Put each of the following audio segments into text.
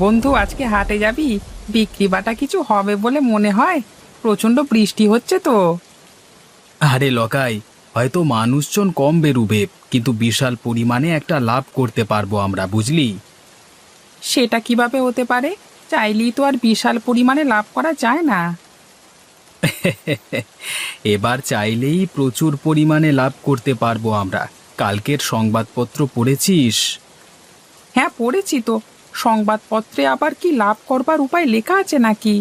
বন্ধু, আজকে হাটে যাবি? বিক্রি বাটা কিছু হবে বলে মনে হয়। প্রচন্ড বৃষ্টি হচ্ছে তো। আরে লকাই, হয়তো মানুষজন কম বেরুবে, কিন্তু বিশাল পরিমাণে একটা লাভ করতে পারবো আমরা, বুঝলি? সেটা কিভাবে হতে পারে? চাইলেই তো আর বিশাল পরিমাণে লাভ করা যায় না। এবার চাইলেই প্রচুর পরিমাণে লাভ করতে পারবো আমরা। কালকের সংবাদপত্র পড়েছিস? হ্যাঁ, পড়েছি তো। সংবাদপত্রে আবার কি লাভ করবার উপায় লেখা আছে নাকি?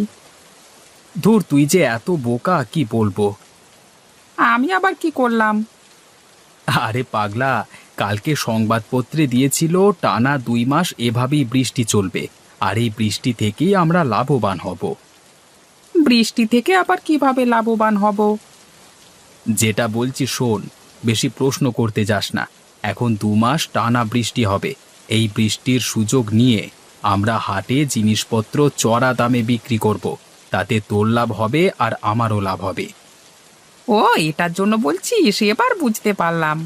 ধুর, তুই যে এত বোকা, কি বলবো। আমি আবার কি করলাম? আরে পাগলা, কালকে সংবাদপত্রে দিয়েছিল টানা 2 মাস এভাবেই বৃষ্টি চলবে, আর এই বৃষ্টি থেকেই আমরা লাভবান হব। বৃষ্টি থেকে আবার কিভাবে লাভবান হব? যেটা বলছি শোন, বেশি প্রশ্ন করতে যাস না। এখন 2 মাস টানা বৃষ্টি হবে। এই বৃষ্টির সুযোগ নিয়ে আমরা হাটে জিনিসপত্র চড়া দামে বিক্রি করব। তাতে তোর লাভ হবে আর আমারও লাভ হবে। ও, এটার জন্য বলছিস? এবার বুঝতে পারলাম।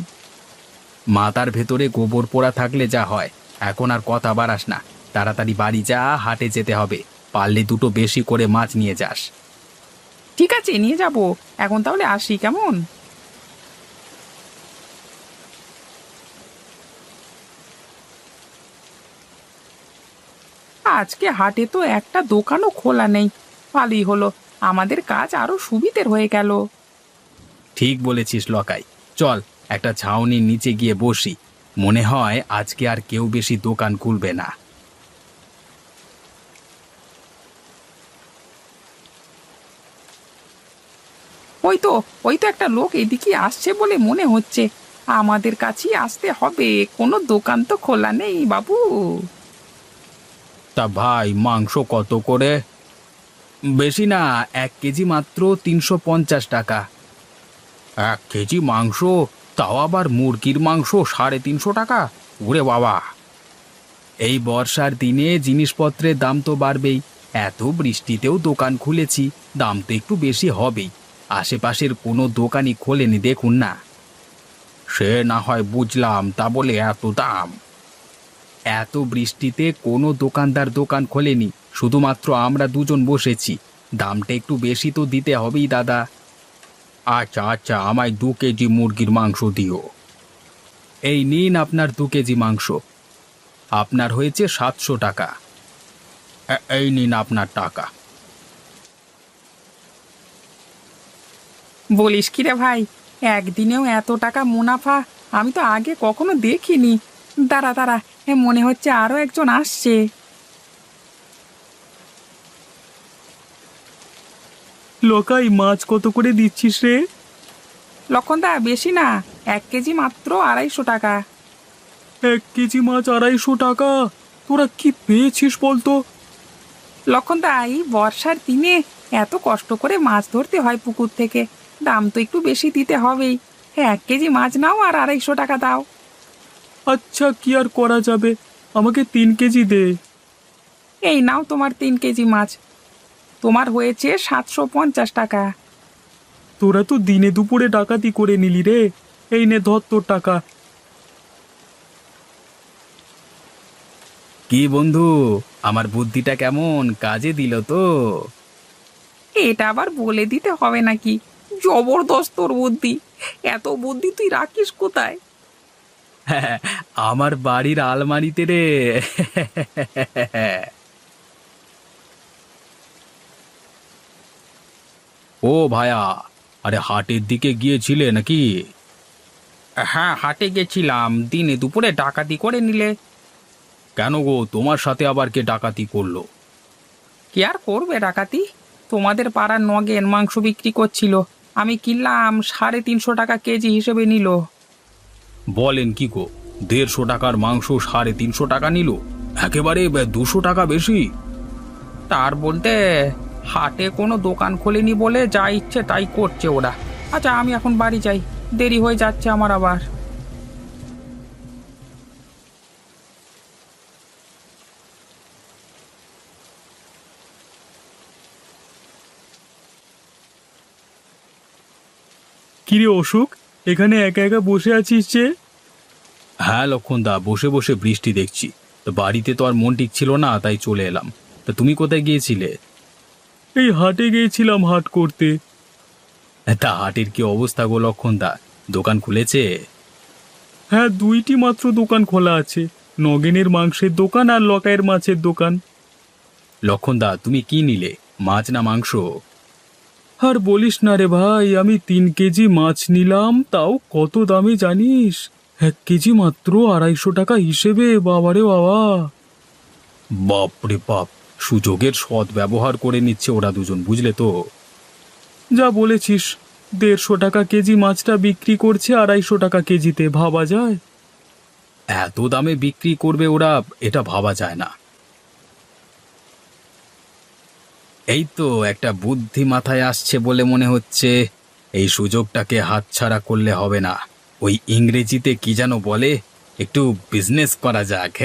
মাথার ভেতরে গোবর পোড়া থাকলে যা হয়। এখন আর কথা বাড়াস না, তাড়াতাড়ি বাড়ি যা, হাটে যেতে হবে। পারলে দুটো বেশি করে মাছ নিয়ে যাস। ঠিক আছে, নিয়ে যাব। এখন তাহলে আসি, কেমন? আজকে হাটে তো একটা দোকানও খোলা নেই। ভালোই হলো, আমাদের কাজ আরো সুবিধের হয়ে গেল। ঠিক বলেছিস লকাই। চল, একটা ছাউনির নিচে গিয়ে বসি। মনে হয় আজকে আর কেউ বেশি দোকান খুলবে না। ওই তো, ওই তো একটা লোক এদিকে আসছে বলে মনে হচ্ছে। আমাদের কাছেই আসতে হবে, কোনো দোকান তো খোলা নেই বাবু। তা ভাই, মাংস কত করে? বেশি না, 1 কেজি মাত্র 350 টাকা। 1 কেজি মাংস? তাও আবার মুরগির মাংস 350 টাকা? ওরে বাবা! এই বর্ষার দিনে জিনিসপত্রের দাম তো বাড়বেই। এত বৃষ্টিতেও দোকান খুলেছি, দাম তো একটু বেশি হবেই। আশেপাশের কোনো দোকানই খোলেনি, দেখুন না। সে না হয় বুঝলাম, তা বলে এত দাম? এত বৃষ্টিতে কোনো দোকানদার দোকান খোলেনি, শুধুমাত্র আমরা দুজন বসেছি। দামটা একটু বেশি তো দিতে হবেই দাদা। আচ্ছা আচ্ছা, আমায় 2 কেজি মুরগির মাংস দিও। এই নিন আপনার 2 কেজি মাংস। আপনার হয়েছে 700 টাকা। এই নিন আপনার টাকা। বলিস কি রে ভাই, একদিনেও এত টাকা মুনাফা আমি তো আগে কখনো দেখিনি। দাঁড়া দাঁড়া, মনে হচ্ছে আরো একজন আসছে। লোকাই, মাছ কত করে দিচ্ছিস রে? লক্ষণদা, বেশি না, 1 কেজি মাত্র 250 টাকা। 1 কেজি মাছ 250 টাকা? তোরা কি পেয়েছিস বলতো? লক্ষণদা, এই বর্ষার দিনে এত কষ্ট করে মাছ ধরতে হয় পুকুর থেকে, দাম তো একটু বেশি দিতে হবেই। 1 কেজি মাছ নাও আর 250 টাকা দাও। আচ্ছা, কি আর করা যাবে, আমাকে 3 কেজি দে। এই নাও তোমার 3 কেজি মাছ। তোমার হয়েছে 750 টাকা। তোরা তো দিনে দুপুরে ডাকাতি করে নিলি রে। এই নে, ধর তোর টাকা। কি বন্ধু, আমার বুদ্ধিটা কেমন কাজে দিল তো? এটা আবার বলে দিতে হবে নাকি? জবরদস্ত তোর বুদ্ধি। এত বুদ্ধি তুই রাখিস কোথায়? হ্যাঁ, আমার বাড়ির আলমারিতে রে। ও ভায়া, আরে হাটের দিকে গিয়েছিলে নাকি? হ্যাঁ, হাটে গেছিলাম, দিনে দুপুরে ডাকাতি করে নিলে। কেন গো, তোমার সাথে আবার কে ডাকাতি করলো? কি আর করবে ডাকাতি? তোমাদের পাড়ার নগেন মাংস বিক্রি করছিল, আমি কিনলাম, 350 টাকা কেজি হিসেবে নিল। বলেন কি গো, 150 টাকার মাংস 350 টাকা নিল? একেবারে 200 টাকা বেশি। তার বলতে, হাটে কোনো দোকান খোলেনি বলে যা ইচ্ছে তাই করছে ওরা। আচ্ছা, আমি এখন বাড়ি যাই, দেরি হয়ে যাচ্ছে আমার আবার। কিরে অশোক, এখানে একা একা বসে আছিস যে? হ্যাঁ লক্ষণদা, বসে বসে বৃষ্টি দেখছি। তো বাড়িতে তো আর মন ঠিক ছিল না, তাই চলে এলাম। তা তুমি কোথায় গিয়েছিলে? এই হাটে গিয়েছিলাম হাট করতে। তা হাটের কি অবস্থা গো লক্ষণদা, দোকান খুলেছে? হ্যাঁ, দুইটি মাত্র দোকান খোলা আছে, নগেনের মাংসের দোকান আর লকাইয়ের মাছের দোকান। লক্ষণদা, তুমি কি নিলে, মাছ না মাংস? আর বলিস না রে ভাই, আমি 3 কেজি মাছ নিলাম, তাও কত দামে জানিস? 1 কেজি মাত্র 250 টাকা হিসেবে, বাবারে বাবা! বাপরে বাপ, সুযোগের সৎ ব্যবহার করে নিচ্ছে ওরা দুজন, বুঝলে তো? যা বলেছিস, 150 টাকা কেজি মাছটা বিক্রি করছে 250 টাকা কেজিতে, ভাবা যায়? এত দামে বিক্রি করবে ওরা, এটা ভাবা যায় না। এই তো একটা বুদ্ধি মাথায় আসছে বলে মনে হচ্ছে, এই সুযোগটাকে হাতছাড়া করলে হবে না। ওই ইংরেজিতে কি যেন বলে, একটু বিজনেস করা যাক।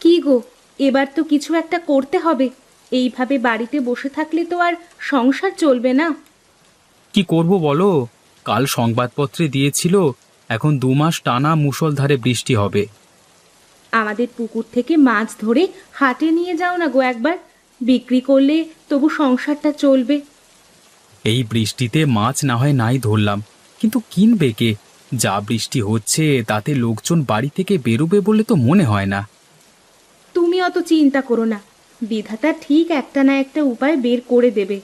কি গো, এবার তো কিছু একটা করতে হবে। এইভাবে বাড়িতে বসে থাকলে তো আর সংসার চলবে না। কি করব বলো? কাল সংবাদপত্রে দিয়েছিল এখন 2 মাস টানা মুষলধারে বৃষ্টি হবে। আমাদের পুকুর থেকে মাছ ধরে হাটে নিয়ে যাও না গো একবার, বিক্রি করলে তবু সংসারটা চলবে। এই বৃষ্টিতে মাছ না হয় নাই ধরলাম, কিন্তু কিনবে কে? যা বৃষ্টি হচ্ছে তাতে লোকজন বাড়ি থেকে বেরোবে বলে তো মনে হয় না। তুমি অত চিন্তা করো না, বিধাতা ঠিক একটা না একটা উপায় বের করে দেবে।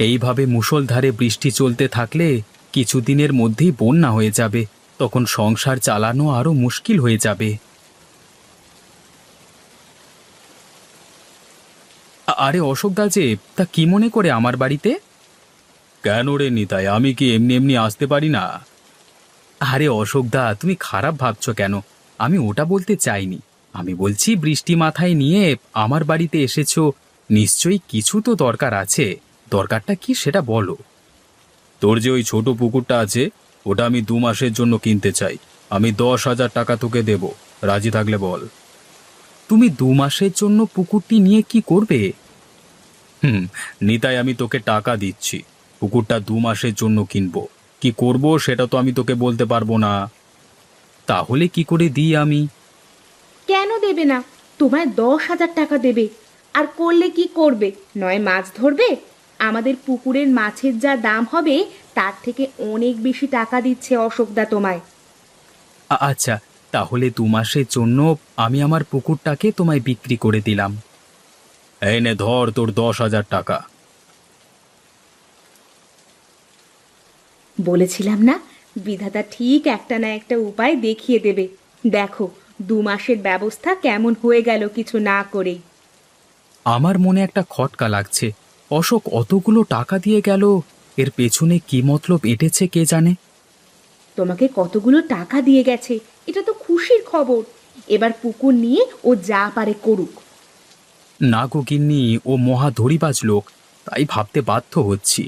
এইভাবে মুষলধারে বৃষ্টি চলতে থাকলে কিছুদিনের মধ্যেই বন্যা হয়ে যাবে, তখন সংসার চালানো আরো মুশকিল হয়ে যাবে। আরে অশোক দা যে, তা কি মনে করে আমার বাড়িতে? কেন রে নিতাই, আমি কি এমনি এমনি আসতে পারি না? আরে অশোক দা, তুমি খারাপ ভাবছো কেন? আমি ওটা বলতে চাইনি। আমি বলছি, বৃষ্টি মাথায় নিয়ে আমার বাড়িতে এসেছো, নিশ্চয়ই কিছু তো দরকার আছে। দরকারটা কি সেটা বলো। তোর যে ওই ছোট পুকুরটা আছে, ওটা আমি 2 মাসের জন্য কিনতে চাই। আমি 10,000 টাকা তোকে দেব, রাজি থাকলে বল। তুমি 2 মাসের জন্য পুকুরটি নিয়ে কি করবে? নিতাই, আমি তোকে টাকা দিচ্ছি, পুকুরটা 2 মাসের জন্য কিনবো। কি করব সেটা তো আমি তোকে বলতে পারবো না। তাহলে কি করে দিই আমি? কেন দেবে না? তোমায় 10,000 টাকা দেবে। আর করলে কি করবে? নয় মাছ ধরবে। আমাদের পুকুরের মাছের যা দাম হবে তার থেকে অনেক বেশি টাকা দিচ্ছে অশোকদা তোমায়। আচ্ছা, তাহলে 2 মাসের জন্য আমি আমার পুকুরটাকে তোমায় বিক্রি করে দিলাম। এই নে ধর তোর 10,000 টাকা। বলেছিলাম না, বিধাতা ঠিক একটা না একটা উপায় দেখিয়ে দেবে। দেখো, 2 মাসের ব্যবস্থা কেমন হয়ে গেল কিছু না করেই। আমার মনে একটা খটকা লাগছে। অশোক অতগুলো টাকা দিয়ে গেল, এর পেছনে কি মতলব এঁটেছে কে জানে। তোমাকে কতগুলো টাকা দিয়ে গেছে, এটা তো খুশির খবর। এবার পুকুর নিয়ে ও যা পারে করুক। না গো গিন্নি, ও মহা ধড়িবাজ লোক, তাই ভাবতে বাধ্য হচ্ছি।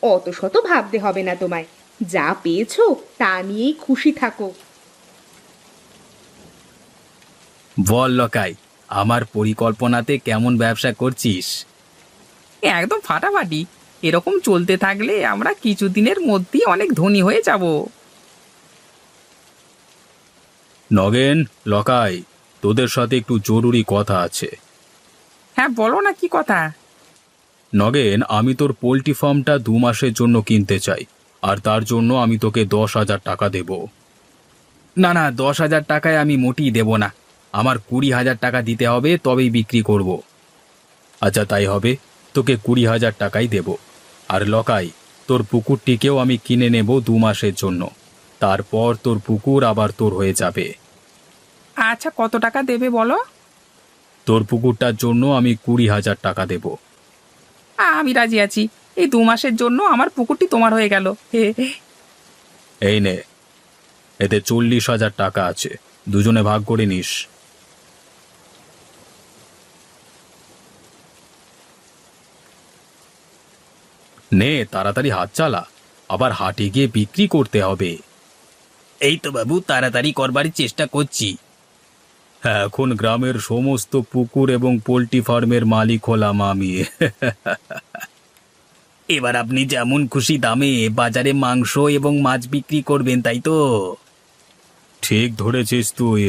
অত শত ভাবতে হবে না তোমায়, যা পেয়েছো তা নিয়েই খুশি থাকো। বল লকাই, আমার পরিকল্পনাতে কেমন ব্যবসা করছিস? একদম ফাটাফাটি। এরকম চলতে থাকলে আমরা কিছুদিনের মধ্যেই অনেক ধনী হয়ে যাব। নগেন, লকাই, তোদের সাথে একটু জরুরি কথা আছে। হ্যাঁ, বলো না, কি কথা? নগেন, আমি তোর পোল্ট্রি ফার্মটা 2 মাসের জন্য কিনতে চাই, আর তার জন্য আমি তোকে 10,000 টাকা দেব। না না, 10,000 টাকায় আমি মোটেই দেব না। আমার 20,000 টাকা দিতে হবে, তবেই বিক্রি করব। আচ্ছা তাই হবে, তোকে 20,000 টাকাই দেব। আর লকাই, তোর পুকুরটিকেও আমি কিনে নেব 2 মাসের জন্য, তারপর তোর পুকুর আবার তোর হয়ে যাবে। আচ্ছা, কত টাকা দেবে বলো? তোর পুকুরটার জন্য আমি 20,000 টাকা দেব। আমি রাজি আছি। এই 2 মাসের জন্য আমার পুকুরটি তোমার হয়ে গেল। এই নে, এতে 40,000 টাকা আছে, দুজনে ভাগ করে নিস। নে তাড়াতাড়ি হাত চালা, আবার হাটে গিয়ে বিক্রি করতে হবে। এই তো বাবু, তাড়াতাড়ি করবার চেষ্টা করছি। এখন গ্রামের সমস্ত পুকুর এবং পোল্ট্রি ফার্মের মালিক হলাম আমি। এবার আপনি যেমন খুশি দামে বাজারে মাংস এবং মাছ বিক্রি করবেন, তাই তো? ঠিক ধরেছিস তুই।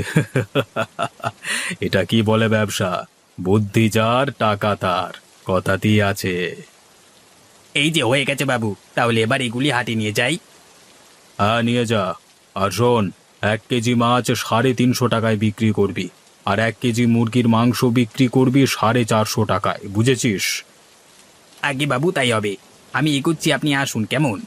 এটা কি বলে ব্যবসা? বুদ্ধি যার টাকা তার, কথাতেই আছে। এই যে হয়ে গেছে বাবু, তাহলে এবার এগুলি হাটে নিয়ে যাই। হ্যাঁ, নিয়ে যা। আর শোন, 1 কেজি মাছ 350 টাকায় বিক্রি করবি, আর 1 কেজি মুরগির মাংস বিক্রি করবি 450 টাকায়, বুঝেছিস? আগে বাবু, তাই হবে। আমি এগোচ্ছি, আপনি আসুন কেমন।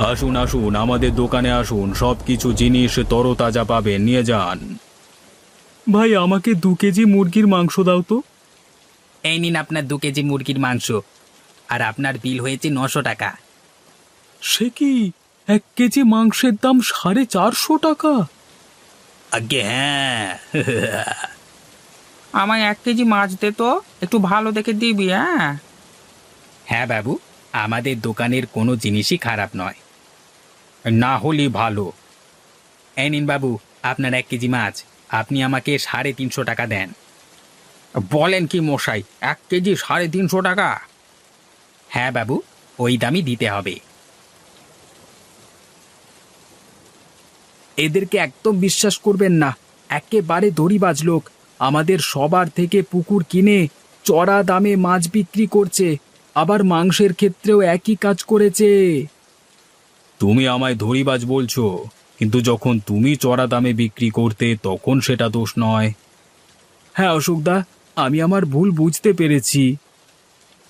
আসুন আসুন, আমাদের দোকানে আসুন, সব কিছু জিনিস তরতাজা পাবেন, নিয়ে যান। ভাই, আমাকে 2 কেজি মুরগির মাংস দাও তো। এই নিন আপনার 2 কেজি মুরগির মাংস, আর আপনার বিল হয়েছে 900 টাকা। সে কি, 1 কেজি মাংসের দাম 450 টাকা? আগে হ্যাঁ। আমায় 1 কেজি মাছ দে তো, একটু ভালো দেখে দিবি। হ্যাঁ হ্যাঁ বাবু, আমাদের দোকানের কোনো জিনিসই খারাপ নয়। না হলে ভালো। এই নিন বাবু, আপনার 1 কেজি মাছ, আপনি আমাকে 350 টাকা দেন। বলেন কি মশাই, 1 কেজি 350 টাকা? হ্যাঁ বাবু, ওই দামই দিতে হবে। এদেরকে একদম বিশ্বাস করবেন না, একেবারে দড়িবাজ লোক। আমাদের সবার থেকে পুকুর কিনে চড়া দামে মাছ বিক্রি করছে, আবার মাংসের ক্ষেত্রেও একই কাজ করেছে। তুমি আমায় ধড়িবাজ বলছো, কিন্তু যখন তুমি চড়া দামে বিক্রি করতে তখন সেটা দোষ নয়। হ্যাঁ অশোকদা, আমি আমার ভুল বুঝতে পেরেছি।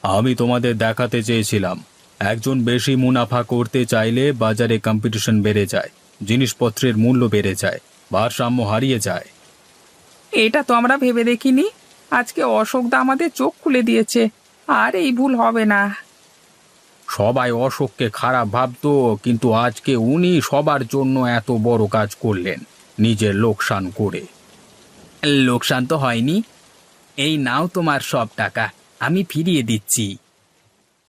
আমি তোমাদের দেখাতে চেয়েছিলাম, একজন বেশি মুনাফা করতে চাইলে বাজারে কম্পিটিশন বেড়ে যায়, জিনিসপত্রের মূল্য বেড়ে যায়, ভারসাম্য হারিয়ে যায়। এটা তো আমরা ভেবে দেখিনি। আজকে অশোকদা আমাদের চোখ খুলে দিয়েছে, আর এই ভুল হবে না। সবাই অশোককে খারাপ ভাবতো, কিন্তু আজকে উনি সবার জন্য এত বড় কাজ করলেন, নিজের লোকসান করে। লোকসান তো হয়নি। এই নাও তোমার সব টাকা, আমি ফিরিয়ে দিচ্ছি।